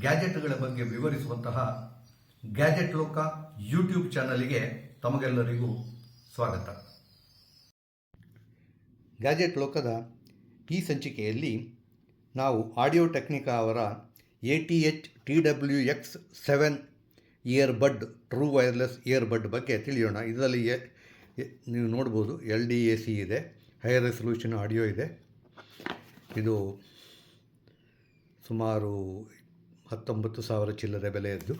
ಗ್ಯಾಜೆಟ್ಗಳ ಬಗ್ಗೆ ವಿವರಿಸುವಂತಹ ಗ್ಯಾಜೆಟ್ ಲೋಕ ಯೂಟ್ಯೂಬ್ ಚಾನಲ್ಗೆ ತಮಗೆಲ್ಲರಿಗೂ ಸ್ವಾಗತ. ಗ್ಯಾಜೆಟ್ ಲೋಕದ ಈ ಸಂಚಿಕೆಯಲ್ಲಿ ನಾವು ಆಡಿಯೋ ಟೆಕ್ನಿಕಾ ಅವರ ATH-TWX7 earbud true wireless earbud ಬಗ್ಗೆ ತಿಳಿಯೋಣ. ಇದರಲ್ಲಿ ನೀವು ನೋಡ್ಬೋದು LDAC ಇದೆ, ಹೈ ರೆಸಲ್ಯೂಷನ್ ಆಡಿಯೋ ಇದೆ. ಇದು ಸುಮಾರು 19,000 ಚಿಲ್ಲರೆ ಬೆಲೆಯದ್ದು.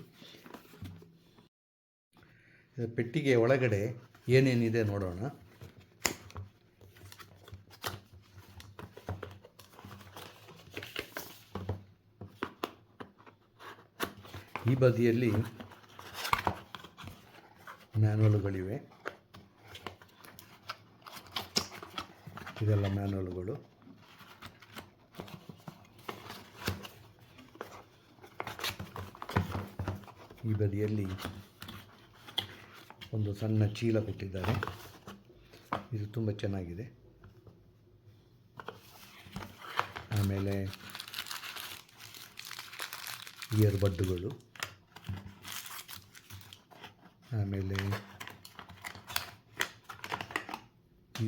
ಪೆಟ್ಟಿಗೆ ಒಳಗಡೆ ಏನೇನಿದೆ ನೋಡೋಣ. ಈ ಬದಿಯಲ್ಲಿ ಮ್ಯಾನುವಲ್ಗಳಿವೆ. ಇದೆಲ್ಲ ಮ್ಯಾನುವಲ್ಗಳು. ಈ ಬದಿಯಲ್ಲಿ ಒಂದು ಸಣ್ಣ ಚೀಲ ಕೊಟ್ಟಿದ್ದಾರೆ. ಇದು ತುಂಬ ಚೆನ್ನಾಗಿದೆ. ಆಮೇಲೆ ಇಯರ್ಬಡ್ಡುಗಳು, ಆಮೇಲೆ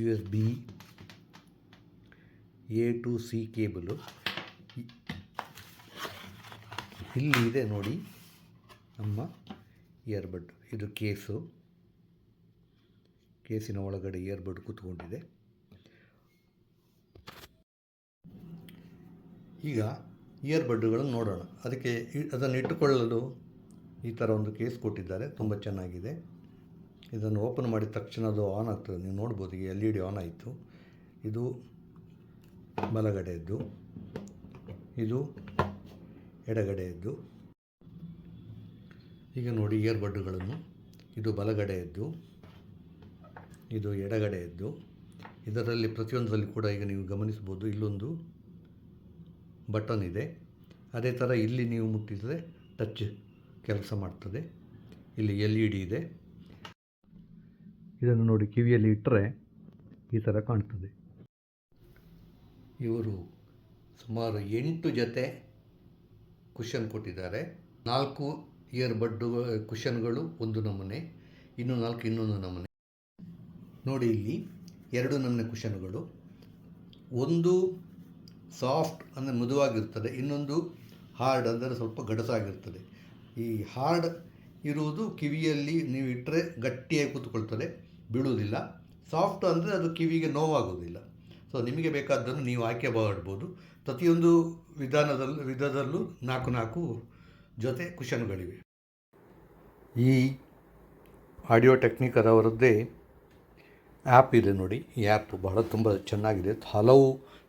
USB A to C cable. ಇಲ್ಲಿ ಇದೆ ನೋಡಿ ನಮ್ಮ ಇಯರ್ಬಡ್. ಇದು ಕೇಸಿನ ಒಳಗಡೆ ಇಯರ್ಬಡ್ ಕೂತ್ಕೊಂಡಿದೆ. ಈಗ ಇಯರ್ಬಡ್ಡುಗಳನ್ನು ನೋಡೋಣ. ಅದನ್ನು ಇಟ್ಟುಕೊಳ್ಳಲು ಈ ಥರ ಒಂದು ಕೇಸ್ ಕೊಟ್ಟಿದ್ದಾರೆ. ತುಂಬ ಚೆನ್ನಾಗಿದೆ. ಇದನ್ನು ಓಪನ್ ಮಾಡಿದ ತಕ್ಷಣ ಅದು ಆನ್ ಆಗ್ತದೆ. ನೀವು ನೋಡ್ಬೋದು, ಈಗ LED ಆನ್ ಆಯಿತು. ಇದು ಬಲಗಡೆಯದ್ದು, ಇದು ಎಡಗಡೆಯದ್ದು. ಈಗ ನೋಡಿ ಇಯರ್ಬಡ್ಡುಗಳನ್ನು. ಇದು ಬಲಗಡೆಯದ್ದು, ಇದು ಎಡಗಡೆಯದ್ದು. ಇದರಲ್ಲಿ ಪ್ರತಿಯೊಂದರಲ್ಲಿ ಕೂಡ ಈಗ ನೀವು ಗಮನಿಸ್ಬೋದು, ಇಲ್ಲೊಂದು ಬಟನ್ ಇದೆ. ಅದೇ ಥರ ಇಲ್ಲಿ ನೀವು ಮುಟ್ಟಿದರೆ ಟಚ್ ಕೆಲಸ ಮಾಡ್ತದೆ. ಇಲ್ಲಿ LED ಇದೆ. ಇದನ್ನು ನೋಡಿ ಕಿವಿಯಲ್ಲಿ ಇಟ್ಟರೆ ಈ ಥರ ಕಾಣ್ತದೆ. ಇವರು ಸುಮಾರು 8 ಜೊತೆ ಕುಷನ್ ಕೊಟ್ಟಿದ್ದಾರೆ. 4 ಇಯರ್ಬಡ್ಡು ಕುಷನ್ಗಳು ಒಂದು ನಮೂನೆ, ಇನ್ನೂ 4 ಇನ್ನೊಂದು ನಮೂನೆ. ನೋಡಿ ಇಲ್ಲಿ 2 ನಮೂನೆ ಕುಷನ್ಗಳು. ಒಂದು ಸಾಫ್ಟ್ ಅಂದರೆ ಮೃದುವಾಗಿರ್ತದೆ, ಇನ್ನೊಂದು ಹಾರ್ಡ್ ಅಂದರೆ ಸ್ವಲ್ಪ ಗಡಸಾಗಿರ್ತದೆ. ಈ ಹಾರ್ಡ್ ಇರುವುದು ಕಿವಿಯಲ್ಲಿ ನೀವು ಇಟ್ಟರೆ ಗಟ್ಟಿಯಾಗಿ ಕೂತ್ಕೊಳ್ತದೆ, ಬೀಳುವುದಿಲ್ಲ. ಸಾಫ್ಟ್ ಅಂದರೆ ಅದು ಕಿವಿಗೆ ನೋವಾಗುವುದಿಲ್ಲ. ಸೊ ನಿಮಗೆ ಬೇಕಾದ್ದನ್ನು ನೀವು ಆಯ್ಕೆ ಮಾಡ್ಬೋದು. ಪ್ರತಿಯೊಂದು ವಿಧದಲ್ಲೂ 4 ಜೊತೆ ಕುಷನ್ಗಳಿವೆ. ಈ ಆಡಿಯೋ ಟೆಕ್ನಿಕರವರದ್ದೇ ಆ್ಯಪ್ ಇದೆ ನೋಡಿ. ಈ ಆ್ಯಪ್ ಬಹಳ ತುಂಬ ಚೆನ್ನಾಗಿದೆ. ಹಲವು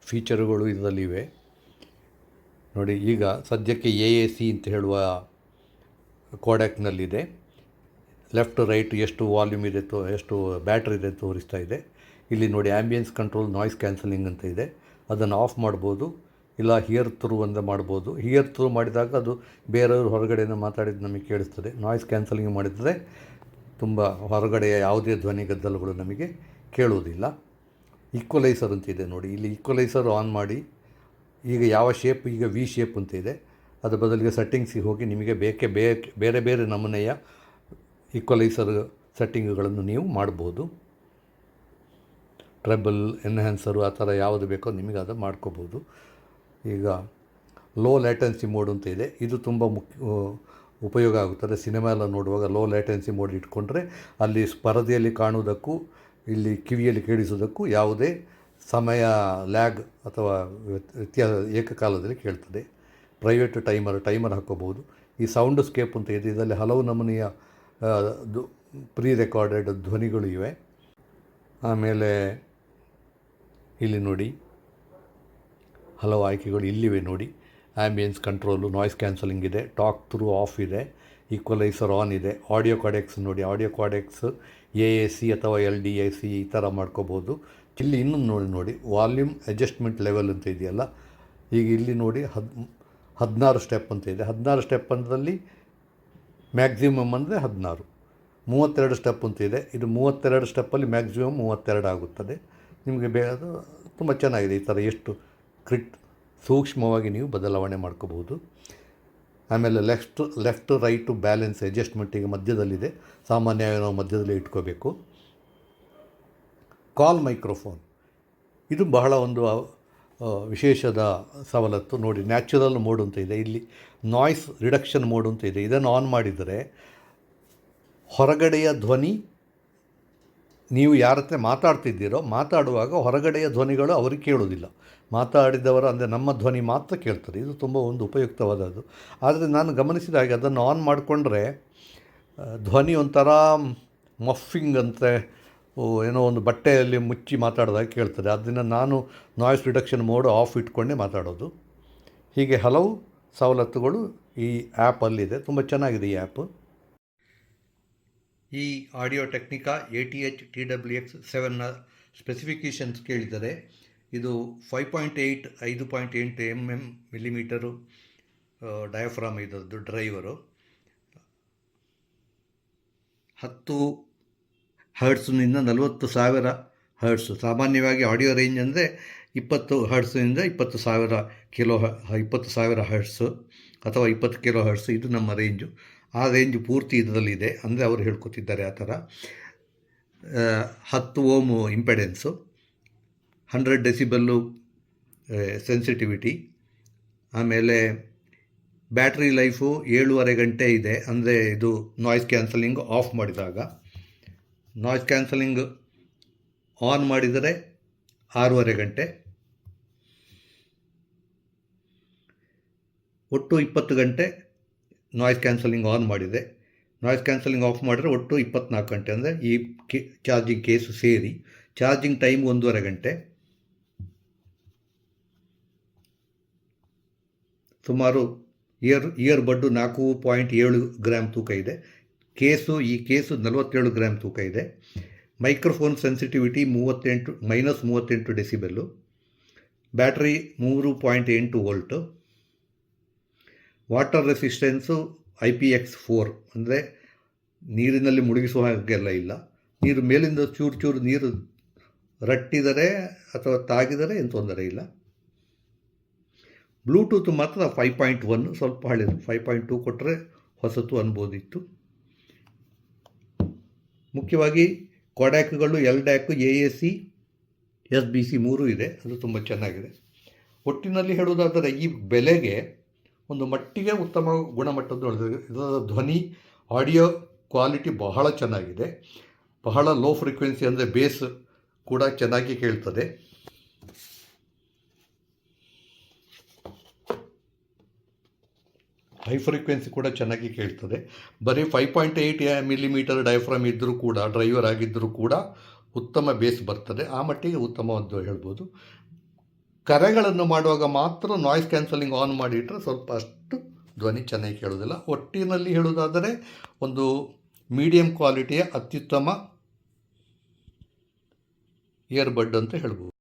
ಫೀಚರುಗಳು ಇದರಲ್ಲಿವೆ ನೋಡಿ. ಈಗ ಸದ್ಯಕ್ಕೆ AAC ಅಂತ ಹೇಳುವ ಕೋಡ್ಯಾಕ್ನಲ್ಲಿದೆ. ಲೆಫ್ಟ್ ರೈಟ್ ಎಷ್ಟು ವಾಲ್ಯೂಮ್ ಇದೆ, ಎಷ್ಟು ಬ್ಯಾಟ್ರಿ ಇದೆ ತೋರಿಸ್ತಾ ಇದೆ. ಇಲ್ಲಿ ನೋಡಿ ಆ್ಯಂಬಿಯನ್ಸ್ ಕಂಟ್ರೋಲ್, ನಾಯ್ಸ್ ಕ್ಯಾನ್ಸಲಿಂಗ್ ಅಂತ ಇದೆ. ಅದನ್ನು ಆಫ್ ಮಾಡ್ಬೋದು, ಇಲ್ಲ ಹಿಯರ್ ಥ್ರೂ ಅಂತ ಮಾಡ್ಬೋದು. ಹಿಯರ್ ಥ್ರೂ ಮಾಡಿದಾಗ ಅದು ಬೇರೆಯವರು ಹೊರಗಡೆಯಿಂದ ಮಾತಾಡಿದ್ದು ನಮಗೆ ಕೇಳಿಸ್ತದೆ. ನಾಯ್ಸ್ ಕ್ಯಾನ್ಸಲಿಂಗ್ ಮಾಡಿದರೆ ತುಂಬ ಹೊರಗಡೆಯ ಯಾವುದೇ ಧ್ವನಿ ಗದ್ದಲಗಳು ನಮಗೆ ಕೇಳುವುದಿಲ್ಲ. ಈಕ್ವಲೈಸರ್ ಅಂತ ಇದೆ ನೋಡಿ. ಇಲ್ಲಿ ಈಕ್ವಲೈಸರ್ ಆನ್ ಮಾಡಿ, ಈಗ ಯಾವ ಶೇಪ್, ಈಗ V ಶೇಪ್ ಅಂತ ಇದೆ, ಅದರ ಬದಲಿಗೆ ಸೆಟ್ಟಿಂಗ್ಸಿಗೆ ಹೋಗಿ ನಿಮಗೆ ಬೇರೆ ಬೇರೆ ನಮೂನೆಯ ಈಕ್ವಲೈಸರ್ ಸೆಟ್ಟಿಂಗ್ಗಳನ್ನು ನೀವು ಮಾಡ್ಬೋದು. ಟ್ರೆಬಲ್, ಎನ್ಹ್ಯಾನ್ಸರು, ಆ ಥರ ಯಾವುದು ಬೇಕೋ ನಿಮಗೆ ಅದು ಮಾಡ್ಕೋಬೋದು. ಈಗ ಲೋ ಲ್ಯಾಟೆನ್ಸಿ ಮೋಡ್ ಅಂತ ಇದೆ. ಇದು ತುಂಬ ಉಪಯೋಗ ಆಗುತ್ತದೆ. ಸಿನಿಮಾ ಎಲ್ಲ ನೋಡುವಾಗ ಲೋ ಲ್ಯಾಟೆನ್ಸಿ ಮೋಡ್ ಇಟ್ಕೊಂಡ್ರೆ ಅಲ್ಲಿ ಪರದೆಯಲ್ಲಿ ಕಾಣುವುದಕ್ಕೂ ಇಲ್ಲಿ ಕಿವಿಯಲ್ಲಿ ಕೇಳಿಸೋದಕ್ಕೂ ಯಾವುದೇ ಸಮಯ ಲ್ಯಾಗ್ ಅಥವಾ ಏಕಕಾಲದಲ್ಲಿ ಕೇಳ್ತದೆ. ಪ್ರೈವೇಟ್ ಟೈಮರ್ ಹಾಕೋಬೋದು. ಈ ಸೌಂಡ್ ಸ್ಕೇಪ್ ಅಂತ ಇದೆ. ಇದರಲ್ಲಿ ಹಲವು ನಮೂನೆಯ ಪ್ರೀ ರೆಕಾರ್ಡೆಡ್ ಧ್ವನಿಗಳು ಇವೆ. ಆಮೇಲೆ ಇಲ್ಲಿ ನೋಡಿ ಹಲವು ಆಯ್ಕೆಗಳು ಇಲ್ಲಿವೆ ನೋಡಿ. ಆ್ಯಂಬಿಯನ್ಸ್ ಕಂಟ್ರೋಲು, ನಾಯ್ಸ್ ಕ್ಯಾನ್ಸಲಿಂಗ್ ಇದೆ, ಟಾಕ್ ಥ್ರೂ ಆಫ್ ಇದೆ, ಈಕ್ವಲೈಸರ್ ಆನ್ ಇದೆ. ಆಡಿಯೋ ಕಾರ್ಡೆಕ್ಸ್ ನೋಡಿ, ಆಡಿಯೋ ಕಾರ್ಡೆಕ್ಸ್ AAC ಅಥವಾ LDAC ಈ ಥರ ಮಾಡ್ಕೋಬೋದು. ಇಲ್ಲಿ ಇನ್ನೊಂದು ನೋಡಿ ವಾಲ್ಯೂಮ್ ಅಡ್ಜಸ್ಟ್ಮೆಂಟ್ ಲೆವೆಲ್ ಅಂತ ಇದೆಯಲ್ಲ. ಈಗ ಇಲ್ಲಿ ನೋಡಿ 16 ಸ್ಟೆಪ್ ಅಂತ ಇದೆ. 16 ಸ್ಟೆಪ್ ಅಂದ್ರಲ್ಲಿ ಮ್ಯಾಕ್ಸಿಮಮ್ ಅಂದರೆ 16. 32 ಸ್ಟೆಪ್ ಅಂತ ಇದೆ. ಇದು 32 ಸ್ಟೆಪ್ಪಲ್ಲಿ ಮ್ಯಾಕ್ಸಿಮಮ್ 32 ಆಗುತ್ತದೆ. ನಿಮಗೆ ಅದು ತುಂಬ ಚೆನ್ನಾಗಿದೆ. ಈ ಥರ ಎಷ್ಟು ಸೂಕ್ಷ್ಮವಾಗಿ ನೀವು ಬದಲಾವಣೆ ಮಾಡ್ಕೋಬಹುದು. ಆಮೇಲೆ ಲೆಫ್ಟ್ ರೈಟು ಬ್ಯಾಲೆನ್ಸ್ ಅಡ್ಜಸ್ಟ್ಮೆಂಟಿಗೆ ಮಧ್ಯದಲ್ಲಿದೆ, ಸಾಮಾನ್ಯವಾಗಿ ನಾವು ಮಧ್ಯದಲ್ಲಿ ಇಟ್ಕೋಬೇಕು. ಕಾಲ್ ಮೈಕ್ರೋಫೋನ್ ಇದು ಬಹಳ ಒಂದು ವಿಶೇಷದ ಸವಲತ್ತು. ನೋಡಿ, ನ್ಯಾಚುರಲ್ ಮೋಡ್ ಅಂತ ಇದೆ, ಇಲ್ಲಿ ನಾಯ್ಸ್ ರಿಡಕ್ಷನ್ ಮೋಡ್ ಅಂತ ಇದೆ. ಇದನ್ನು ಆನ್ ಮಾಡಿದರೆ ಹೊರಗಡೆಯ ಧ್ವನಿ, ನೀವು ಯಾರ ಹತ್ರ ಮಾತಾಡ್ತಿದ್ದೀರೋ ಮಾತಾಡುವಾಗ ಹೊರಗಡೆಯ ಧ್ವನಿಗಳು ಅವ್ರಿಗೆ ಕೇಳೋದಿಲ್ಲ, ಮಾತಾಡಿದವರು ಅಂದರೆ ನಮ್ಮ ಧ್ವನಿ ಮಾತ್ರ ಕೇಳ್ತಾರೆ. ಇದು ತುಂಬ ಒಂದು ಉಪಯುಕ್ತವಾದದ್ದು. ಆದರೆ ನಾನು ಗಮನಿಸಿದ ಹಾಗೆ ಅದನ್ನು ಆನ್ ಮಾಡಿಕೊಂಡ್ರೆ ಧ್ವನಿ ಒಂಥರ ಮಫಿಂಗ್ ಅಂತ ಏನೋ ಒಂದು ಬಟ್ಟೆಯಲ್ಲಿ ಮುಚ್ಚಿ ಮಾತಾಡಿದಾಗ ಕೇಳ್ತದೆ. ಅದನ್ನು ನಾನು ನಾಯ್ಸ್ ರಿಡಕ್ಷನ್ ಮೋಡ್ ಆಫ್ ಇಟ್ಕೊಂಡೇ ಮಾತಾಡೋದು. ಹೀಗೆ ಹಲವು ಸವಲತ್ತುಗಳು ಈ ಆ್ಯಪಲ್ಲಿದೆ. ತುಂಬ ಚೆನ್ನಾಗಿದೆ ಈ ಆ್ಯಪು. ಈ ಆಡಿಯೋ ಟೆಕ್ನಿಕಾ ATH TWX7ನ ಸ್ಪೆಸಿಫಿಕೇಷನ್ಸ್ ಕೇಳಿದರೆ ಇದು 5.8 5.8 ಮಿಲಿಮೀಟರು ಡಯಾಫ್ರಾಮ್ ಇದರದ್ದು ಡ್ರೈವರು, 10 ಹರ್ಟ್ಸ್ನಿಂದ 40,000 ಹರ್ಟ್ಸ್. ಸಾಮಾನ್ಯವಾಗಿ ಆಡಿಯೋ ರೇಂಜ್ ಅಂದರೆ 20 ಹರ್ಟ್ಸ್ನಿಂದ 20,000 ಹರ್ಟ್ಸು ಅಥವಾ 20 ಕಿಲೋ ಹರ್ಟ್ಸ್, ಇದು ನಮ್ಮ ರೇಂಜು. ಆ ರೇಂಜ್ ಪೂರ್ತಿ ಇದರಲ್ಲಿದೆ, ಅಂದರೆ ಅವರು ಹೇಳ್ಕೊತಿದ್ದಾರೆ ಆ ಥರ. 10 ಓಮ್ ಇಂಪೆಡೆನ್ಸು, 100 ಡೆಸಿಬಲ್ಲು ಸೆನ್ಸಿಟಿವಿಟಿ, ಆಮೇಲೆ ಬ್ಯಾಟ್ರಿ ಲೈಫು 7.5 ಗಂಟೆ ಇದೆ. ಅಂದರೆ ಇದು ನಾಯ್ಸ್ ಕ್ಯಾನ್ಸಲಿಂಗ್ ಆಫ್ ಮಾಡಿದಾಗ. ನಾಯ್ಸ್ ಕ್ಯಾನ್ಸಲಿಂಗ್ ಆನ್ ಮಾಡಿದರೆ 6.5 ಗಂಟೆ. ಒಟ್ಟು 20 ಗಂಟೆ ನಾಯ್ಸ್ ಕ್ಯಾನ್ಸಲಿಂಗ್ ಆನ್ ಮಾಡಿದೆ. ನಾಯ್ಸ್ ಕ್ಯಾನ್ಸಲಿಂಗ್ ಆಫ್ ಮಾಡಿದ್ರೆ ಒಟ್ಟು 24 ಗಂಟೆ, ಅಂದರೆ ಈ ಚಾರ್ಜಿಂಗ್ ಕೇಸು ಸೇರಿ. ಚಾರ್ಜಿಂಗ್ ಟೈಮ್ 1.5 ಗಂಟೆ. ಸುಮಾರು ಇಯರ್ಬಡ್ಡು 4.7 ಗ್ರಾಮ್ ತೂಕ ಇದೆ. ಈ ಕೇಸು 47 ಗ್ರಾಮ್ ತೂಕ ಇದೆ. Microphone sensitivity -38 decibel. Battery 3.8 volt. Water resistance IPX4, ಅಂದರೆ ನೀರಿನಲ್ಲಿ ಮುಳುಗಿಸುವ ಹಾಗೆಲ್ಲ ಇಲ್ಲ. ನೀರು ಮೇಲಿಂದ ಚೂರು ನೀರು ರಟ್ಟಿದರೆ ಅಥವಾ ತಾಗಿದರೆ ಏನು ತೊಂದರೆ ಇಲ್ಲ. ಬ್ಲೂಟೂತ್ ಮಾತ್ರ 5.1, ಸ್ವಲ್ಪ ಹಳೆಯದು. 5.2 ಕೊಟ್ಟರೆ ಹೊಸತು ಅನ್ಬೋದಿತ್ತು. ಮುಖ್ಯವಾಗಿ ಕೊಡ್ಯಾಕ್ಗಳು LDAC, AAC, SBC 3 ಇದೆ. ಅದು ತುಂಬ ಚೆನ್ನಾಗಿದೆ. ಒಟ್ಟಿನಲ್ಲಿ ಹೇಳುವುದಾದರೆ ಈ ಬೆಲೆಗೆ ಒಂದು ಮಟ್ಟಿಗೆ ಉತ್ತಮ ಗುಣಮಟ್ಟದ್ದು. ಇದರ ಧ್ವನಿ ಆಡಿಯೋ ಕ್ವಾಲಿಟಿ ಬಹಳ ಚೆನ್ನಾಗಿದೆ. ಬಹಳ ಲೋ ಫ್ರೀಕ್ವೆನ್ಸಿ, ಅಂದರೆ ಬೇಸ್ ಕೂಡ ಚೆನ್ನಾಗಿ ಕೇಳ್ತದೆ. ಹೈ ಫ್ರೀಕ್ವೆನ್ಸಿ ಕೂಡ ಚೆನ್ನಾಗಿ ಕೇಳ್ತದೆ. ಬರೀ 5.8 ಮಿಲಿಮೀಟರ್ ಡಯಾಫ್ರಾಮ್ ಇದ್ದರೂ ಕೂಡ, ಡ್ರೈವರ್ ಆಗಿದ್ದರೂ ಕೂಡ ಉತ್ತಮ ಬೇಸ್ ಬರ್ತದೆ. ಆ ಮಟ್ಟಿಗೆ ಉತ್ತಮವಾದ್ದು ಹೇಳ್ಬೋದು. ಕರೆಗಳನ್ನು ಮಾಡುವಾಗ ಮಾತ್ರ ನಾಯ್ಸ್ ಕ್ಯಾನ್ಸಲಿಂಗ್ ಆನ್ ಮಾಡಿಟ್ರೆ ಸ್ವಲ್ಪ ಅಷ್ಟು ಧ್ವನಿ ಚೆನ್ನಾಗಿ ಕೇಳೋದಿಲ್ಲ. ಒಟ್ಟಿನಲ್ಲಿ ಹೇಳೋದಾದರೆ ಒಂದು ಮೀಡಿಯಂ ಕ್ವಾಲಿಟಿಯ ಅತ್ಯುತ್ತಮ ಇಯರ್ಬಡ್ ಅಂತ ಹೇಳ್ಬೋದು.